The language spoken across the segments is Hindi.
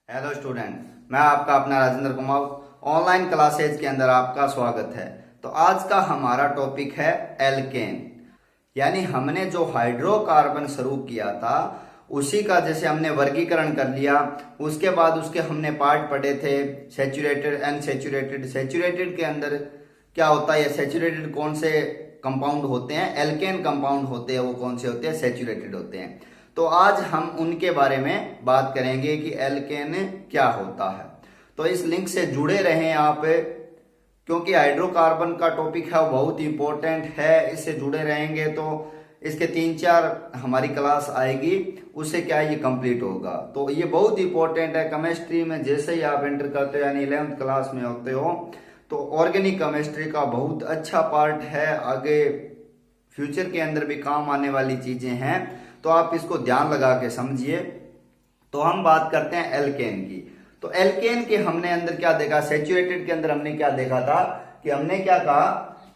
हेलो स्टूडेंट, मैं आपका अपना राजेंद्र कुमार ऑनलाइन क्लासेज के अंदर आपका स्वागत है। तो आज का हमारा टॉपिक है एल्केन। यानी हमने जो हाइड्रोकार्बन शुरू किया था उसी का जैसे हमने वर्गीकरण कर लिया। उसके बाद उसके हमने पार्ट पढ़े थे, सैचुरेटेड, अनसैचुरेटेड। सैचुरेटेड के अंदर क्या होता है, सैचुरेटेड कौन से कंपाउंड होते हैं, एल्केन कंपाउंड होते हैं, वो कौन से होते हैं, सैचुरेटेड होते हैं। तो आज हम उनके बारे में बात करेंगे कि एल्केन क्या होता है। तो इस लिंक से जुड़े रहें आप, क्योंकि हाइड्रोकार्बन का टॉपिक है वो बहुत इंपॉर्टेंट है। इससे जुड़े रहेंगे तो इसके 3-4 हमारी क्लास आएगी, उससे क्या ये कंप्लीट होगा। तो ये बहुत इंपॉर्टेंट है। केमिस्ट्री में जैसे ही आप एंटर करते हो, यानी 11th क्लास में होते हो, तो ऑर्गेनिक केमिस्ट्री का बहुत अच्छा पार्ट है। आगे फ्यूचर के अंदर भी काम आने वाली चीजें हैं, तो आप इसको ध्यान लगा के समझिए। तो हम बात करते हैं एल्केन की। तो एल्केन के हमने अंदर क्या देखा, सैचुरेटेड के अंदर हमने क्या देखा था कि हमने क्या कहा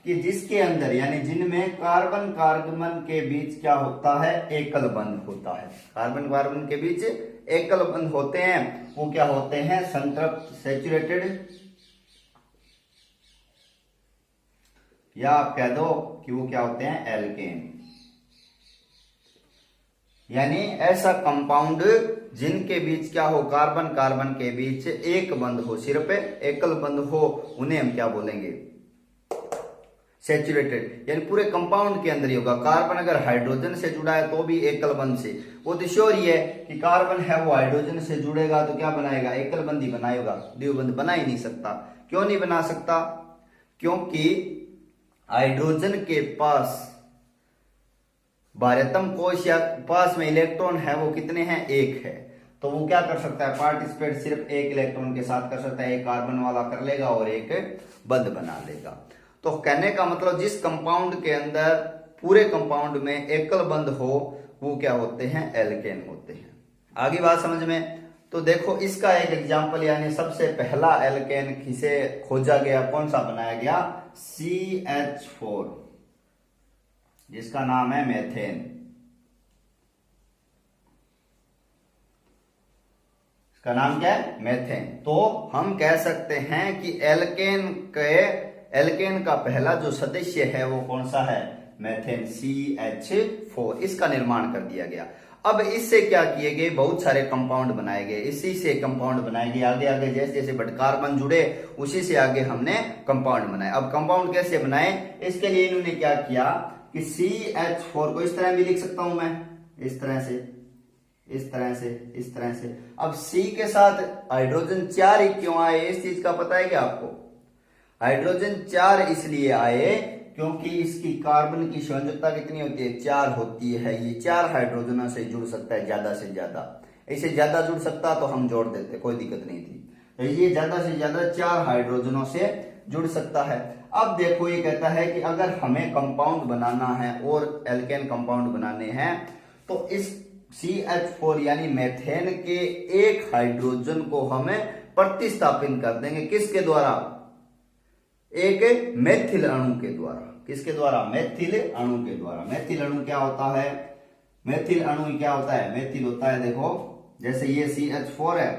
कि जिसके अंदर यानी जिनमें कार्बन कार्बन के बीच क्या होता है, एकल बंध होता है। कार्बन कार्बन के बीच एकल बंध होते हैं, वो क्या होते हैं, संतृप्त सैचुरेटेड, या आप कह दो कि वो क्या होते हैं, एल्केन। यानी ऐसा कंपाउंड जिनके बीच क्या हो, कार्बन कार्बन के बीच एक बंध हो, सिर्फ एकल बंध हो, उन्हें हम क्या बोलेंगे, सैचुरेटेड। यानी पूरे कंपाउंड के अंदर ही होगा। कार्बन अगर हाइड्रोजन से जुड़ा है तो भी एकल बंध से। वो तो श्योर ही है कि कार्बन है वो हाइड्रोजन से जुड़ेगा तो क्या बनाएगा, एकल बंध ही बनाएगा, द्विबंध बना ही नहीं सकता। क्यों नहीं बना सकता, क्योंकि हाइड्रोजन के पास बाह्यतम कोश या पास में इलेक्ट्रॉन है वो कितने हैं, एक है। तो वो क्या कर सकता है, पार्टिसिपेट सिर्फ एक इलेक्ट्रॉन के साथ कर सकता है। एक कार्बन वाला कर लेगा और एक बंध बना लेगा। तो कहने का मतलब जिस कंपाउंड के अंदर पूरे कंपाउंड में एकल बंध हो वो क्या होते हैं, एल्केन होते हैं। आगे बात समझ में। तो देखो इसका एक एग्जाम्पल, यानी सबसे पहला एल्केन किसे खोजा गया, कौन सा बनाया गया, CH4, जिसका नाम है मेथेन। इसका नाम क्या है, मेथेन। तो हम कह सकते हैं कि एल्केन का पहला जो सदस्य है वो कौन सा है, मेथेन, CH4। इसका निर्माण कर दिया गया। अब इससे क्या किए गए, बहुत सारे कंपाउंड बनाए गए, इसी से कंपाउंड बनाए गए। आगे आगे जैसे जैसे बट कार्बन जुड़े उसी से आगे हमने कंपाउंड बनाए। अब कंपाउंड कैसे बनाए, इसके लिए इन्होंने क्या किया कि CH4 को इस तरह भी लिख सकता हूं मैं, इस तरह से, इस तरह से, इस तरह से। अब C के साथ हाइड्रोजन 4 ही क्यों आए, इस चीज का पता है क्या आपको। हाइड्रोजन 4 इसलिए आए क्योंकि इसकी कार्बन की संयोजकता कितनी होती है, 4 होती है। ये 4 हाइड्रोजनों से जुड़ सकता है, ज्यादा से ज्यादा। इसे ज्यादा जुड़ सकता तो हम जोड़ देते, कोई दिक्कत नहीं थी। तो ये ज्यादा से ज्यादा 4 हाइड्रोजनों से जुड़ सकता है। अब देखो ये कहता है कि अगर हमें कंपाउंड बनाना है और एल्केन कंपाउंड बनाने हैं तो इस CH4 यानी मेथेन के एक हाइड्रोजन को हमें प्रतिस्थापित कर देंगे, किसके द्वारा, एक मेथिल अणु के द्वारा। किसके द्वारा, मेथिल अणु के द्वारा। मेथिल अणु क्या होता है, मेथिल अणु क्या होता है, मेथिल होता है, देखो जैसे ये CH4 है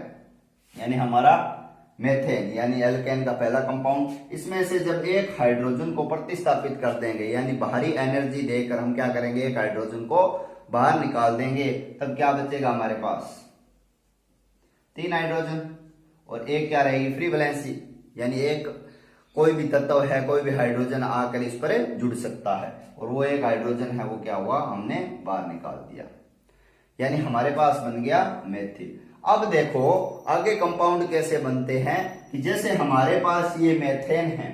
यानी हमारा मेथेन यानी एल्केन का पहला कंपाउंड। इसमें से जब एक हाइड्रोजन को प्रतिस्थापित कर देंगे यानी बाहरी एनर्जी देकर हम क्या करेंगे, एक हाइड्रोजन को बाहर निकाल देंगे, तब क्या बचेगा हमारे पास, 3 हाइड्रोजन। और एक क्या रहेगी, फ्री वैलेंसी, यानी एक कोई भी तत्व है, कोई भी हाइड्रोजन आकर इस पर जुड़ सकता है, और वो एक हाइड्रोजन है वो क्या हुआ, हमने बाहर निकाल दिया, यानी हमारे पास बन गया मेथिल। अब देखो आगे कंपाउंड कैसे बनते हैं कि जैसे हमारे पास ये मेथेन है,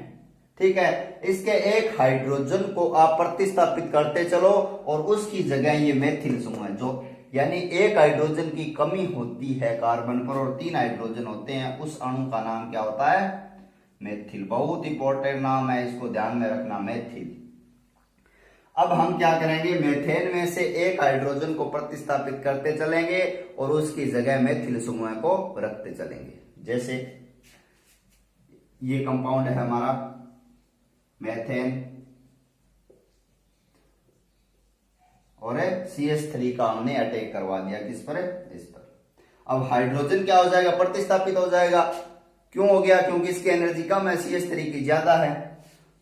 ठीक है, इसके एक हाइड्रोजन को आप प्रतिस्थापित करते चलो और उसकी जगह ये मेथिल समूह है, जो यानी एक हाइड्रोजन की कमी होती है कार्बन पर और 3 हाइड्रोजन होते हैं, उस अणु का नाम क्या होता है, मेथिल। बहुत इंपॉर्टेंट नाम है, इसको ध्यान में रखना, मेथिल। अब हम क्या करेंगे, मेथेन में से एक हाइड्रोजन को प्रतिस्थापित करते चलेंगे और उसकी जगह मेथिल समूह को रखते चलेंगे। जैसे ये कंपाउंड है हमारा मेथेन और CH3 का हमने अटैक करवा दिया, किस पर, इस पर। अब हाइड्रोजन क्या हो जाएगा, प्रतिस्थापित हो जाएगा। क्यों हो गया, क्योंकि इसकी एनर्जी कम है, CH3 की ज्यादा है।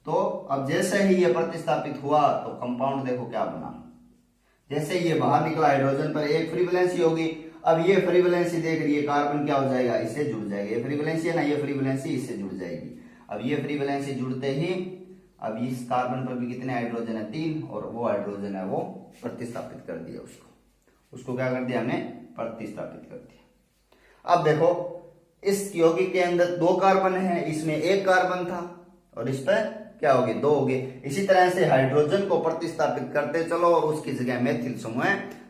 तो अब जैसे ही ये प्रतिस्थापित हुआ तो कंपाउंड देखो क्या बना, जैसे ये बाहर निकला हाइड्रोजन पर एक फ्री वैलेंसी होगी। अब ये फ्री वैलेंसी देख रही है, कार्बन क्या हो जाएगा, इससे जुड़ जाएगा। ये फ्री वैलेंसी है ना, ये फ्री वैलेंसी इससे जुड़ जाएगी। अब ये फ्री वैलेंसी जुड़ते ही अब इस कार्बन पर भी कितने हाइड्रोजन है, 3, और वो हाइड्रोजन है वो प्रतिस्थापित कर दिया उसको क्या कर दिया हमने, प्रतिस्थापित कर दिया। अब देखो इस यौगिक के अंदर 2 कार्बन है, इसमें 1 कार्बन था और इस पर क्या हो गए, 2 हो गए। इसी तरह से हाइड्रोजन को प्रतिस्थापित करते चलो और उसकी जगह मेथिल समूह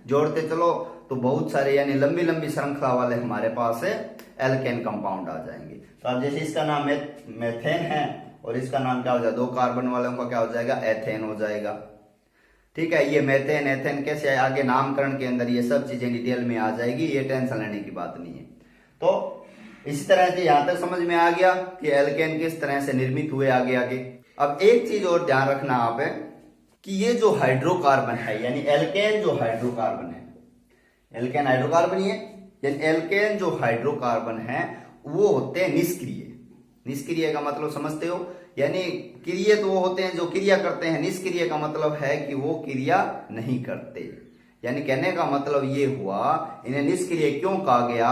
जोड़ते चलो तो बहुत सारे यानी लंबी लंबी श्रृंखला वाले हमारे पास है एल्केन कंपाउंड आ जाएंगे। तो अब जैसे इसका नाम मेथेन है और इसका नाम क्या हो जाएगा, 2 कार्बन वालों का क्या हो जाएगा, एथेन हो जाएगा। ठीक है, ये मेथेन एथेन कैसे आगे नामकरण के अंदर ये सब चीजें डिटेल में आ जाएगी, ये टेंशन लेने की बात नहीं है। तो इसी तरह से यहां तक समझ में आ गया कि एल्केन किस तरह से निर्मित हुए आगे आगे। अब एक चीज और ध्यान रखना आप है कि ये जो हाइड्रोकार्बन है यानी एल्केन जो हाइड्रोकार्बन है, एल्केन हाइड्रोकार्बन ही है, यानी एल्केन जो हाइड्रोकार्बन है वो होते हैं निष्क्रिय। निष्क्रिय का मतलब समझते हो, यानी क्रिय तो वो होते हैं जो क्रिया करते हैं, निष्क्रिय का मतलब है कि वो क्रिया नहीं करते। यानी कहने का मतलब ये हुआ इन्हें निष्क्रिय क्यों कहा गया,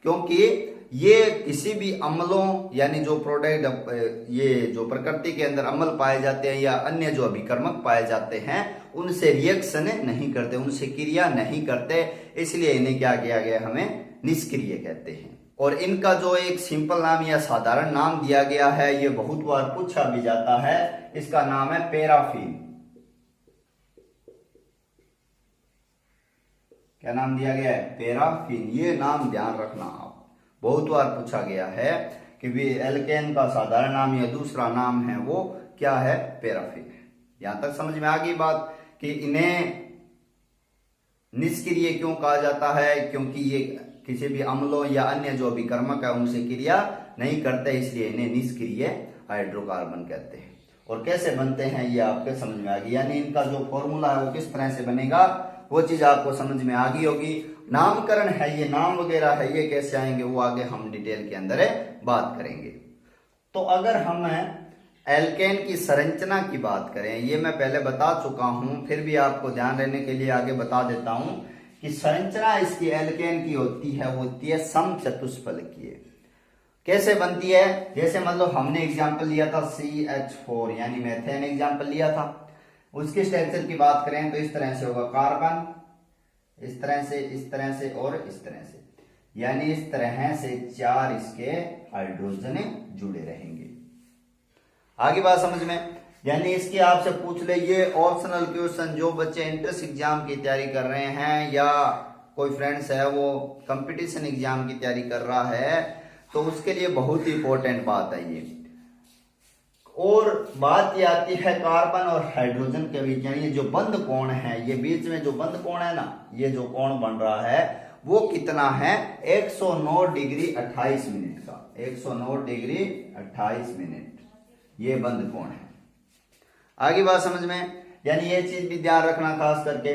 क्योंकि ये किसी भी अम्लों यानी जो प्रोडक्ट ये जो प्रकृति के अंदर अम्ल पाए जाते हैं या अन्य जो अभिकर्मक पाए जाते हैं उनसे रिएक्शन नहीं करते, उनसे क्रिया नहीं करते, इसलिए इन्हें क्या किया गया, हमें निष्क्रिय कहते हैं। और इनका जो एक सिंपल नाम या साधारण नाम दिया गया है, ये बहुत बार पूछा भी जाता है, इसका नाम है पैराफिन। क्या नाम दिया गया है, पैराफिन। ये नाम ध्यान रखना आप, बहुत बार पूछा गया है कि भी एल्केन का साधारण नाम या दूसरा नाम है वो क्या है, पैराफिन। यहां तक समझ में आ गई बात कि इन्हें निष्क्रिय क्यों कहा जाता है, क्योंकि ये किसी भी अम्लों या अन्य जो अभिकर्मक है उनसे क्रिया नहीं करते, इसलिए इन्हें निष्क्रिय हाइड्रोकार्बन कहते हैं। और कैसे बनते हैं ये आपके समझ में आ गई, यानी इनका जो फॉर्मूला है वो किस तरह से बनेगा वो चीज आपको समझ में आ गई होगी। नामकरण है, ये नाम वगैरह है, ये कैसे आएंगे वो आगे हम डिटेल के अंदर बात करेंगे। तो अगर हम एल्केन की संरचना की बात करें, ये मैं पहले बता चुका हूं, फिर भी आपको ध्यान रहने के लिए आगे बता देता हूं कि संरचना इसकी एल्केन की होती है वो होती है समचतुष्फलकीय। कैसे बनती है, जैसे मतलब हमने एग्जाम्पल लिया था CH4 यानी मेथेन एग्जाम्पल लिया था, उसके स्ट्रक्चर की बात करें तो इस तरह से होगा, कार्बन इस तरह से, इस तरह से और इस तरह से, यानी इस तरह से 4 इसके हाइड्रोजन जुड़े रहेंगे। आगे बात समझ में, यानी इसकी आपसे पूछ ले, ये ऑप्शनल क्वेश्चन जो बच्चे एंट्रेंस एग्जाम की तैयारी कर रहे हैं या कोई फ्रेंड्स है वो कंपटीशन एग्जाम की तैयारी कर रहा है तो उसके लिए बहुत ही इंपॉर्टेंट बात है ये। और बात ये आती है कार्बन और हाइड्रोजन के बीच, यानी ये जो बंद कोण है, ये बीच में जो बंद कोण है ना, ये जो कोण बन रहा है वो कितना है, 109 डिग्री 28 मिनट का, 109 डिग्री 28 मिनट ये बंद कोण है। आगे बात समझ में, यानी ये चीज भी ध्यान रखना खास करके।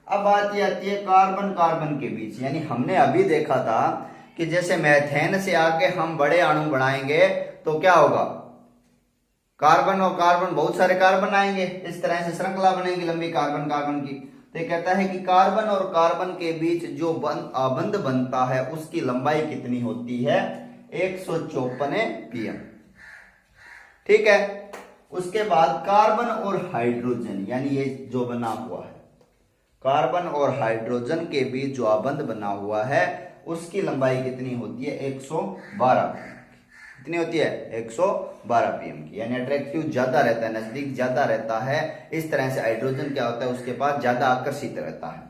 अब बात ये आती है कार्बन कार्बन के बीच, यानी हमने अभी देखा था कि जैसे मेथेन से आगे हम बड़े अणु बनाएंगे तो क्या होगा, कार्बन और कार्बन बहुत सारे कार्बन आएंगे, इस तरह से श्रृंखला बनेगी लंबी कार्बन कार्बन की। तो ये कहता है कि कार्बन और कार्बन के बीच जो बंध बनता है उसकी लंबाई कितनी होती है, 154 pm। ठीक है, उसके बाद कार्बन और हाइड्रोजन यानी ये जो बना हुआ है, कार्बन और हाइड्रोजन के बीच जो आबंध बना हुआ है उसकी लंबाई कितनी होती है, 112। कितनी होती है, 112 pm की, यानी अट्रैक्टिव ज्यादा रहता है, नजदीक ज्यादा रहता है। इस तरह से हाइड्रोजन क्या होता है, उसके पास ज्यादा आकर्षित रहता है।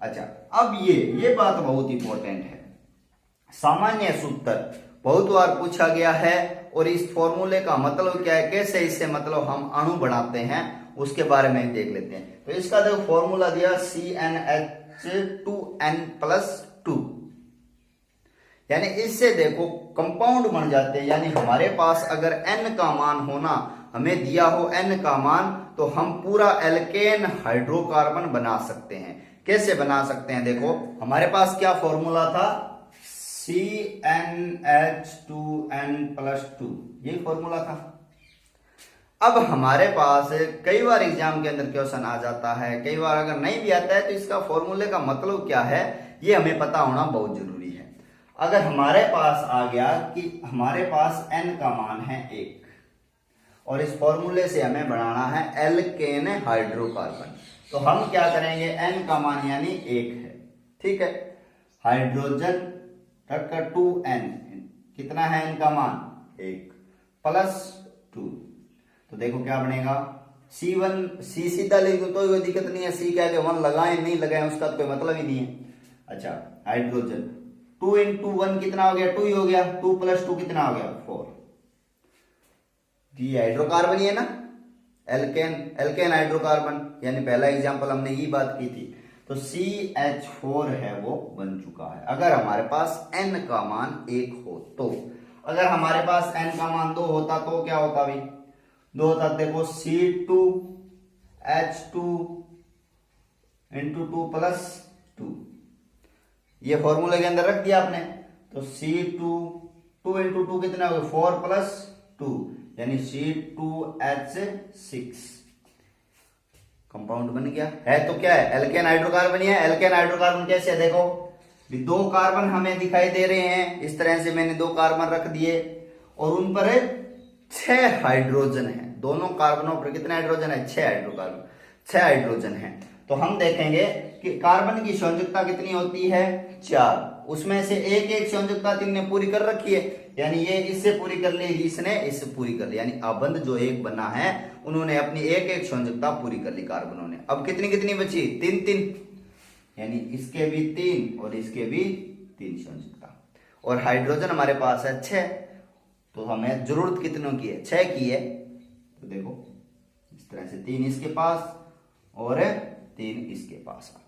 अच्छा, अब ये बात बहुत इंपॉर्टेंट है, सामान्य सूत्र बहुत बार पूछा गया है और इस फॉर्मूले का मतलब क्या है, कैसे इससे मतलब हम अणु बनाते हैं उसके बारे में देख लेते हैं। तो इसका देखो फॉर्मूला दिया CnH2n+2, यानी इससे देखो कंपाउंड बन जाते हैं। यानी हमारे पास अगर n का मान होना, हमें दिया हो n का मान, तो हम पूरा एल्केन हाइड्रोकार्बन बना सकते हैं। कैसे बना सकते हैं, देखो हमारे पास क्या फॉर्मूला था, CnH2n+2, ये फॉर्मूला था। अब हमारे पास कई बार एग्जाम के अंदर क्वेश्चन आ जाता है, कई बार अगर नहीं भी आता है तो इसका फॉर्मूले का मतलब क्या है ये हमें पता होना बहुत जरूरी है। अगर हमारे पास आ गया कि हमारे पास n का मान है 1 और इस फॉर्मूले से हमें बनाना है एल्केन हाइड्रोकार्बन, तो हम क्या करेंगे, n का मान यानी 1 है, ठीक है, हाइड्रोजन रखकर 2n, कितना है n का मान 1 +2, तो देखो क्या बनेगा, C1, C सीधा लिख दो तो कोई दिक्कत नहीं है, C के आगे 1 लगाएं नहीं लगाएं उसका तो कोई मतलब ही नहीं है। अच्छा, हाइड्रोजन 2 × 1 कितना हो गया, 2 ही हो गया, 2 + 2 कितना हो गया 4, ये हाइड्रोकार्बन ही है ना, एल्केन हाइड्रोकार्बन, यानी पहला एग्जांपल हमने ये बात की थी, तो CH4 है वो बन चुका है। अगर हमारे पास n का मान 1 हो तो, अगर हमारे पास n का मान 2 होता तो क्या होता भाई, 2 होता, देखो C2H2 × 2 + 2, ये फॉर्मूले के अंदर रख दिया आपने, तो C2 2 × 2 कितना हो गया 4 + 2 यानी C2H6 कंपाउंड बन गया है। तो क्या है, एल्केन हाइड्रोकार्बन ही है। एल्केन हाइड्रोकार्बन कैसे है, देखो 2 कार्बन हमें दिखाई दे रहे हैं, इस तरह से मैंने 2 कार्बन रख दिए और उन पर 6 हाइड्रोजन है, दोनों कार्बनों पर कितने हाइड्रोजन है, 6 हाइड्रोजन है। तो हम देखेंगे कि कार्बन की संयोजकता कितनी होती है 4, उसमें से एक संयोजकता 3 ने पूरी कर रखी है, यानी ये इससे पूरी कर ली, इसने इससे पूरी कर ली, यानी अबंध जो एक बना है उन्होंने अपनी एक संयोजकता पूरी कर ली कार्बनों ने। अब कितनी बची, 3, यानी इसके भी 3 और इसके भी 3 संयोजकता, और हाइड्रोजन हमारे पास है 6, तो हमें जरूरत कितनों की है, 6 की है, तो देखो इस तरह से 3 इसके पास और 3 इसके पास आ गया,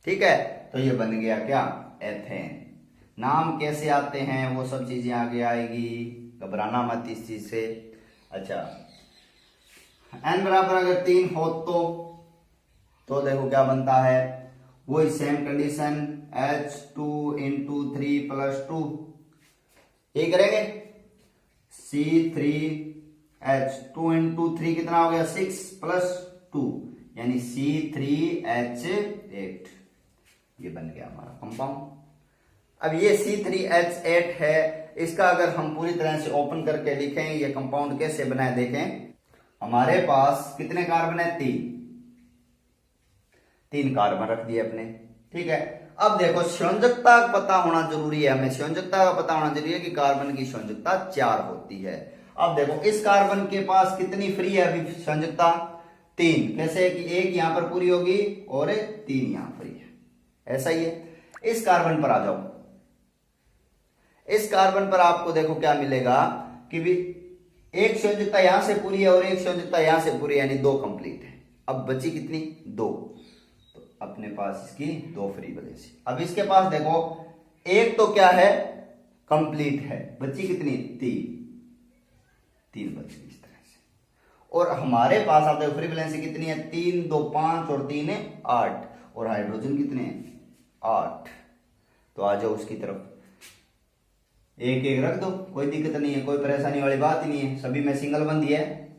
ठीक है। तो ये बन गया क्या, एथेन। नाम कैसे आते हैं वो सब चीजें आगे आएगी, घबराना मत इस चीज से। अच्छा, n बराबर अगर 3 हो तो देखो क्या बनता है, वही सेम कंडीशन H2 × 3 + 2, ये करेंगे C3H2 × 3 कितना हो गया 6 + 2 यानी C3H8, ये बन गया हमारा कंपाउंड। अब ये C3H8 है, इसका अगर हम पूरी तरह से ओपन करके लिखें ये कंपाउंड कैसे बनाए, देखें हमारे पास कितने कार्बन है, 3 कार्बन रख दिए अपने, ठीक है। अब देखो संयोजकता पता होना जरूरी है, हमें संयोजकता का पता होना जरूरी है कि कार्बन की संयोजकता 4 होती है। अब देखो इस कार्बन के पास कितनी फ्री है अभी संयोजकता, 3, कैसे कि 1 यहां पर पूरी होगी और 3 यहां फ्री है, ऐसा ही है। इस कार्बन पर आ जाओ, इस कार्बन पर आपको देखो क्या मिलेगा कि भी एक संयोजकता यहां से पूरी है और एक संयोजकता यहां से पूरी है, यानी 2 कंप्लीट है। अब बची कितनी, 2, अपने पास इसकी 2 फ्री वैलेंसी। अब इसके पास देखो एक तो क्या है कंप्लीट है, बची कितनी 3 बची इस तरह से, और हमारे पास आप देखो फ्री वैलेंसी कितनी है 3, 2 5 और 3 है 8, और हाइड्रोजन कितने हैं 8। तो आ जाओ उसकी तरफ, एक रख दो, कोई दिक्कत नहीं है, कोई परेशानी वाली बात ही नहीं है, सभी में सिंगल बंद ही है,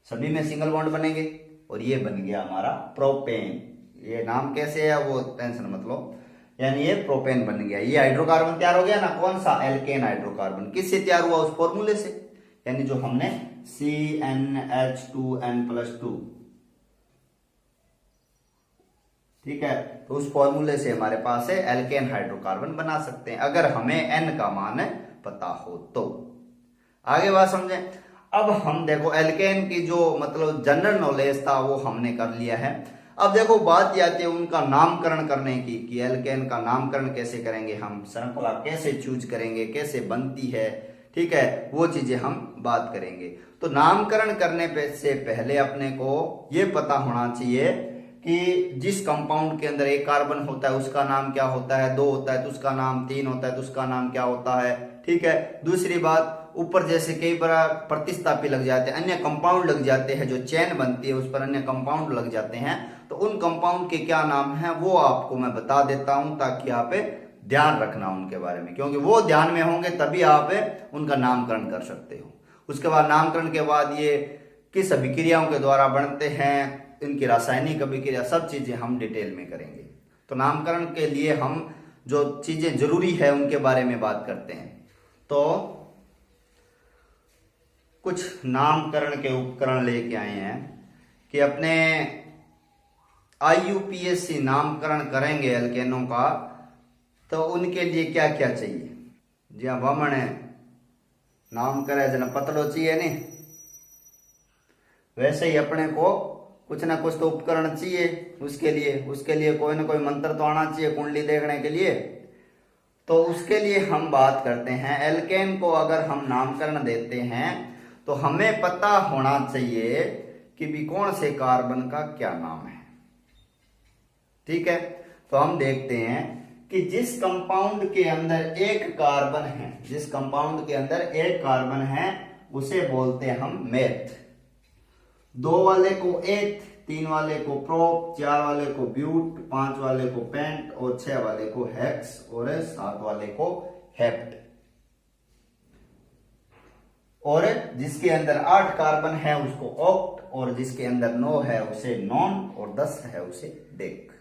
सभी में सिंगल बॉन्ड बनेंगे, और ये बन गया हमारा प्रोपेन। ये नाम कैसे है वो टेंशन मत लो, यानी ये प्रोपेन बन गया। ये हाइड्रोकार्बन तैयार हो गया ना, कौन सा, एल्केन हाइड्रोकार्बन। किससे तैयार हुआ, उस फॉर्मूले से, यानी जो हमने CnH2n+2, ठीक है, तो उस फॉर्मूले से हमारे पास है एल्केन हाइड्रोकार्बन बना सकते हैं अगर हमें n का मान पता हो तो। आगे बात समझें। अब हम देखो एल्केन की जो मतलब जनरल नॉलेज था वो हमने कर लिया है। अब देखो बात ये आती है उनका नामकरण करने की, कि एल्केन का नामकरण कैसे करेंगे हम, श्रृंखला कैसे चूज करेंगे, कैसे बनती है, ठीक है, वो चीजें हम बात करेंगे। तो नामकरण करने से पहले अपने को ये पता होना चाहिए कि जिस कंपाउंड के अंदर 1 कार्बन होता है उसका नाम क्या होता है, 2 होता है तो उसका नाम, 3 होता है तो उसका नाम क्या होता है, ठीक है। दूसरी बात, ऊपर जैसे कई बार प्रतिस्थापी लग जाते हैं, अन्य कंपाउंड लग जाते हैं, जो चेन बनती है उस पर अन्य कंपाउंड लग जाते हैं, तो उन कंपाउंड के क्या नाम है वो आपको मैं बता देता हूं ताकि आप ध्यान रखना उनके बारे में, क्योंकि वो ध्यान में होंगे तभी आप उनका नामकरण कर सकते हो। उसके बाद नामकरण के बाद ये किस अभिक्रियाओं के द्वारा बनते हैं, इनकी रासायनिक अभिक्रिया, सब चीजें हम डिटेल में करेंगे। तो नामकरण के लिए हम जो चीजें जरूरी है उनके बारे में बात करते हैं। तो कुछ नामकरण के उपकरण लेके आए हैं कि अपने IUPAC नामकरण करेंगे एल्केनों का, तो उनके लिए क्या क्या चाहिए। जी हाँ, वामन है नाम करे जना पतलो चाहिए नहीं, वैसे ही अपने को कुछ ना कुछ तो उपकरण चाहिए उसके लिए कोई ना कोई मंत्र तो आना चाहिए कुंडली देखने के लिए। तो उसके लिए हम बात करते हैं, एल्केन को अगर हम नामकरण देते हैं तो हमें पता होना चाहिए कि भी कौन से कार्बन का क्या नाम है। ठीक है, तो हम देखते हैं कि जिस कंपाउंड के अंदर एक कार्बन है उसे बोलते हैं हम मेथ। 2 वाले को एथ, 3 वाले को प्रोप, 4 वाले को ब्यूट, 5 वाले को पेंट और 6 वाले को हेक्स और 7 वाले को हेप्ट। और जिसके अंदर 8 कार्बन है उसको ऑक्ट, और जिसके अंदर 9 है उसे नॉन, और 10 है उसे डेक।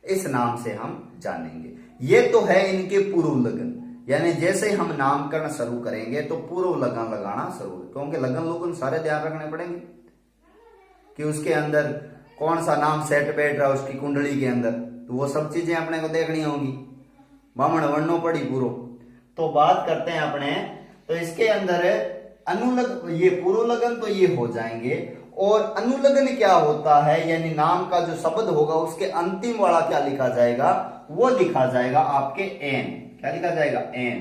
इस नाम से हम जानेंगे। ये तो है इनके पूर्व लगन, यानी जैसे हम नामकरण शुरू करेंगे तो पूर्व लगन लगाना शुरू, क्योंकि लगन लोगन सारे ध्यान रखने पड़ेंगे कि उसके अंदर कौन सा नाम सेट बैठ रहा है उसकी कुंडली के अंदर, तो वो सब चीजें अपने को देखनी होगी। बामण वर्णो पड़ी पूर्व। तो बात करते हैं अपने, तो इसके अंदर अनुलग, ये पूर्व लगन तो ये हो जाएंगे, और अनुलग्न क्या होता है, यानी नाम का जो शब्द होगा उसके अंतिम वाला क्या लिखा जाएगा, वो लिखा जाएगा आपके एन। क्या लिखा जाएगा, एन।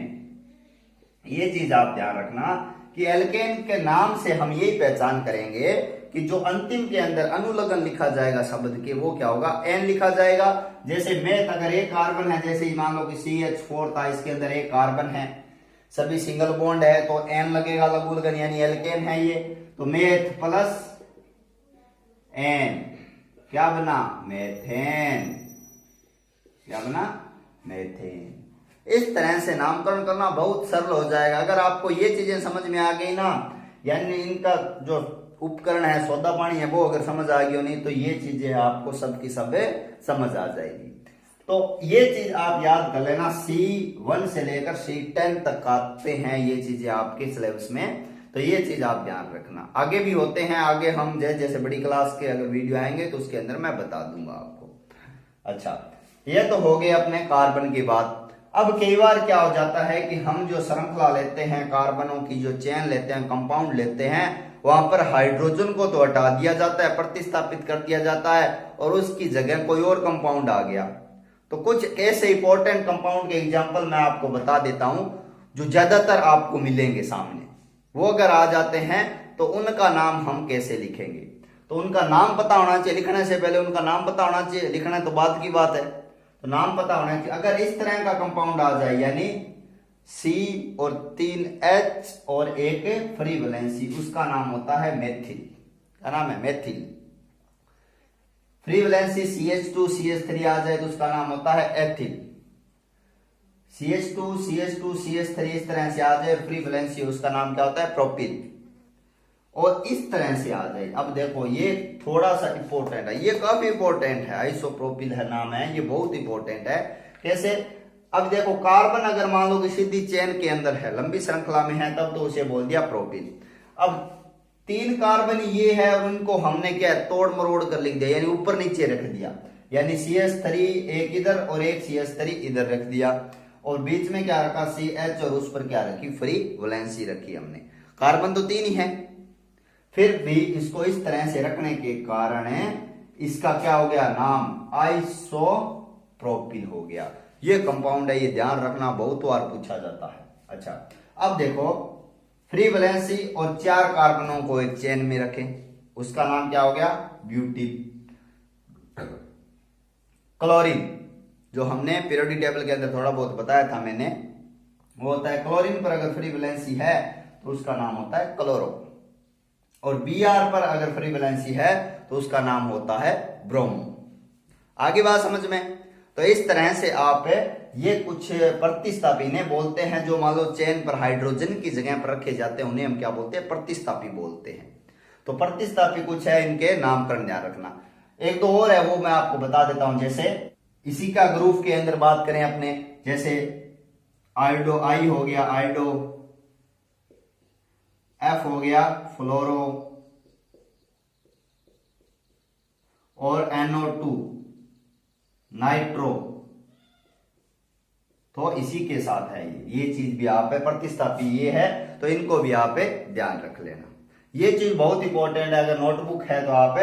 ये चीज आप ध्यान रखना कि एल्केन के नाम से हम यही पहचान करेंगे कि जो अंतिम के अंदर अनुलग्न लिखा जाएगा शब्द के, वो क्या होगा, एन लिखा जाएगा। जैसे मेथ अगर एक कार्बन है, जैसे मान लो कि CH4 था, इसके अंदर एक कार्बन है, सभी सिंगल बॉन्ड है, तो एन लगेगा लघु लगन, यानी एल्केन है ये। तो मेथ प्लस एन क्या बना, मेथेन। क्या बना, मेथेन। इस तरह से नामकरण करना बहुत सरल हो जाएगा अगर आपको ये चीजें समझ में आ गई ना, यानी इनका जो उपकरण है, सौदा पानी है, वो अगर समझ आ गई हो, नहीं तो ये चीजें आपको सब की सब समझ आ जाएगी। तो ये चीज आप याद कर लेना, C1 से लेकर C10 तक आते हैं ये चीजें आपके सिलेबस में, तो ये चीज आप ध्यान रखना। आगे भी होते हैं, आगे हम जैसे बड़ी क्लास के अगर वीडियो आएंगे तो उसके अंदर मैं बता दूंगा आपको। अच्छा, ये तो हो गए अपने कार्बन की बात। अब कई बार क्या हो जाता है कि हम जो श्रृंखला लेते हैं, कार्बनों की जो चेन लेते हैं, कंपाउंड लेते हैं, वहां पर हाइड्रोजन को तो हटा दिया जाता है, प्रतिस्थापित कर दिया जाता है, और उसकी जगह कोई और कंपाउंड आ गया। तो कुछ ऐसे इंपॉर्टेंट कंपाउंड के एग्जांपल मैं आपको बता देता हूं जो ज्यादातर आपको मिलेंगे सामने। वो अगर आ जाते हैं तो उनका नाम हम कैसे लिखेंगे, तो उनका नाम पता होना चाहिए। लिखने से पहले उनका नाम पता होना चाहिए, लिखना तो बाद की बात है, तो नाम पता होना चाहिए। अगर इस तरह का कंपाउंड आ जाए, यानी C और 3 H और एक फ्री वैलेंसी, उसका नाम होता है मेथिल। क्या नाम है, methyl. Free valency CH2 CH3 आ जाए तो उसका नाम होता है एथिल। CH2 CH2 CH3 इस तरह से आ जाए, फ्री वैलेंसी, उसका नाम क्या होता है, प्रोपिल। और इस तरह से आ जाए। अब देखो ये थोड़ा सा इंपॉर्टेंट है, ये काफी इंपॉर्टेंट है, आइसोप्रोपिल है नाम है, ये बहुत इंपॉर्टेंट है। कैसे, अब देखो कार्बन अगर मान लो कि सीधी चेन के अंदर है, लंबी श्रृंखला में है, तब तो उसे बोल दिया प्रोपिल। अब 3 कार्बन ये है और उनको हमने क्या तोड़ मरोड़ कर लिख दिया, यानी ऊपर नीचे रख दिया, यानी CH3 एक इधर और एक CH3 इधर रख दिया, और बीच में क्या रखा, CH, और उस पर क्या रखी, फ्री वैलेंसी रखी हमने। कार्बन तो 3 ही है, फिर भी इसको इस तरह से रखने के कारण इसका क्या हो गया नाम, आइसोप्रोपिल हो गया। ये कंपाउंड है, ये ध्यान रखना, बहुत बार पूछा जाता है। अच्छा, अब देखो फ्री वैलेंसी और 4 कार्बनों को एक चेन में रखें, उसका नाम क्या हो गया, ब्यूटिल। क्लोरीन, जो हमने पीरियोडिक टेबल के अंदर थोड़ा बहुत बताया था मैंने, वो होता है क्लोरीन पर अगर फ्री वैलेंसी है तो उसका नाम होता है क्लोरो, और Br पर अगर फ्री वैलेंसी है तो उसका नाम होता है ब्रोमो। आगे बात समझ में। तो इस तरह से आप ये कुछ प्रतिस्थापी इन्हें बोलते हैं जो मान लो चेन पर हाइड्रोजन की जगह पर रखे जाते हैं, उन्हें हम क्या बोलते हैं, प्रतिस्थापी बोलते हैं। तो प्रतिस्थापी कुछ है, इनके नामकरण ध्यान रखना। एक दो और है वो मैं आपको बता देता हूं। जैसे इसी का ग्रुप के अंदर बात करें अपने, जैसे आयोडो आई हो गया आयोडो, एफ हो गया फ्लोरो, और NO2 नाइट्रो, तो इसी के साथ है ये चीज भी आप है प्रतिस्थापी ये है, तो इनको भी आप ध्यान रख लेना। ये चीज बहुत इंपॉर्टेंट है, अगर नोटबुक है तो आप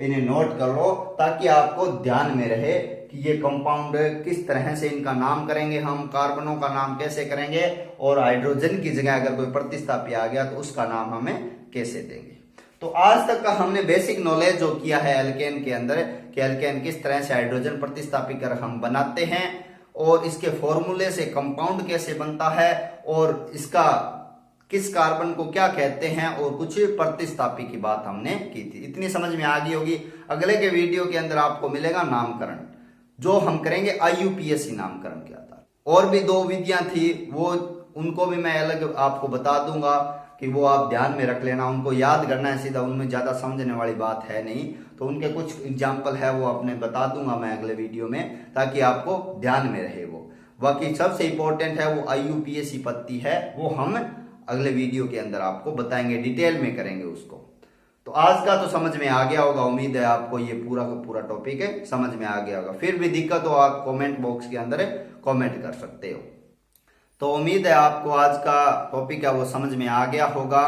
इन्हें नोट कर लो ताकि आपको ध्यान में रहे कि ये कंपाउंड किस तरह से इनका नाम करेंगे हम, कार्बनों का नाम कैसे करेंगे, और हाइड्रोजन की जगह अगर कोई प्रतिस्थापी आ गया तो उसका नाम हमें कैसे देंगे। तो आज तक का हमने बेसिक नॉलेज जो किया है एल्केन के अंदर कि एल्केन किस तरह से हाइड्रोजन प्रतिस्थापी कर हम बनाते हैं, और इसके फॉर्मूले से कंपाउंड कैसे बनता है, और इसका किस कार्बन को क्या कहते हैं, और कुछ प्रतिस्थापी की बात हमने की थी। इतनी समझ में आ गई होगी। अगले के वीडियो के अंदर आपको मिलेगा नामकरण, जो हम करेंगे IUPAC नामकरण के आधार। और भी दो विधियां थी, वो उनको भी मैं अलग आपको बता दूंगा कि वो आप ध्यान में रख लेना, उनको याद करना है सीधा, उनमें ज्यादा समझने वाली बात है नहीं। तो उनके कुछ एग्जाम्पल है वो अपने बता दूंगा मैं अगले वीडियो में, ताकि आपको ध्यान में रहे वो। बाकी सबसे इंपॉर्टेंट है वो IUPAC पत्ती है, वो हम अगले वीडियो के अंदर आपको बताएंगे, डिटेल में करेंगे उसको। तो आज का तो समझ में आ गया होगा, उम्मीद है आपको ये पूरा का पूरा टॉपिक है समझ में आ गया होगा। फिर भी दिक्कत हो आप कमेंट बॉक्स के अंदर कमेंट कर सकते हो। तो उम्मीद है आपको आज का टॉपिक है वो समझ में आ गया होगा,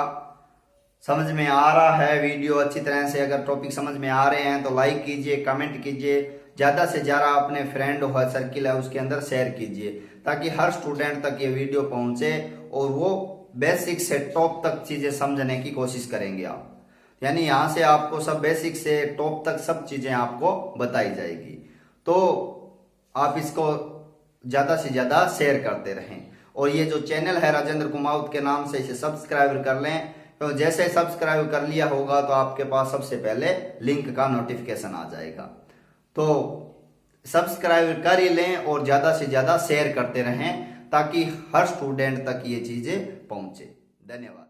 समझ में आ रहा है वीडियो अच्छी तरह से। अगर टॉपिक समझ में आ रहे हैं तो लाइक कीजिए, कमेंट कीजिए, ज्यादा से ज्यादा अपने फ्रेंड हो सर्किल है उसके अंदर शेयर कीजिए, ताकि हर स्टूडेंट तक ये वीडियो पहुंचे और वो बेसिक से टॉप तक चीजें समझने की कोशिश करेंगे आप। यानी यहाँ से आपको सब बेसिक से टॉप तक सब चीजें आपको बताई जाएगी। तो आप इसको ज्यादा से ज्यादा शेयर करते रहें, और ये जो चैनल है राजेंद्र कुमावत के नाम से, इसे सब्सक्राइब कर लें। तो जैसे सब्सक्राइब कर लिया होगा तो आपके पास सबसे पहले लिंक का नोटिफिकेशन आ जाएगा। तो सब्सक्राइब कर ही लें और ज्यादा से ज्यादा शेयर करते रहें, ताकि हर स्टूडेंट तक ये चीजें पहुंचे। धन्यवाद।